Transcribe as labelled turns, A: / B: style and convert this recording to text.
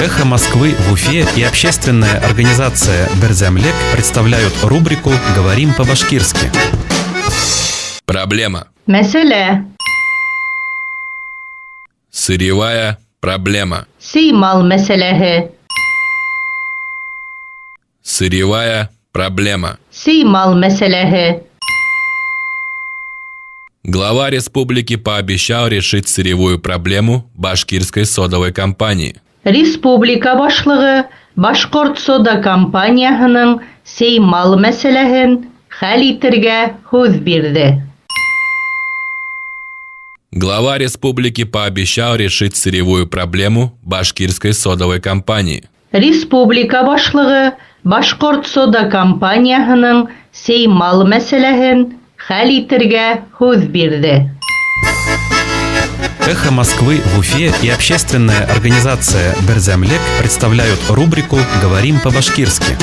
A: «Эхо Москвы» в Уфе и общественная организация «Берзямлек» представляют рубрику «Говорим по-башкирски».
B: Проблема.
C: Мәсьәлә.
B: Сырьевая проблема.
C: Сеймал мәсьәләһе.
B: Сырьевая проблема.
C: Сеймал мәсьәләһе.
B: Глава республики пообещал решить сырьевую проблему башкирской содовой компании.
C: Республика башлыгы Башкорт сода компанияһының сеймал мәсьәләһен хәл итәргә һүз бирде.
B: Глава республики пообещал решить сырьевую проблему башкирской содовой компании.
C: Республика башлыгы Башкорт сода компанияһының сеймал мәсьәләһен хәл итәргә һүз бирде.
A: «Эхо Москвы» в Уфе и общественная организация «Берзямлек» представляют рубрику «Говорим по-башкирски».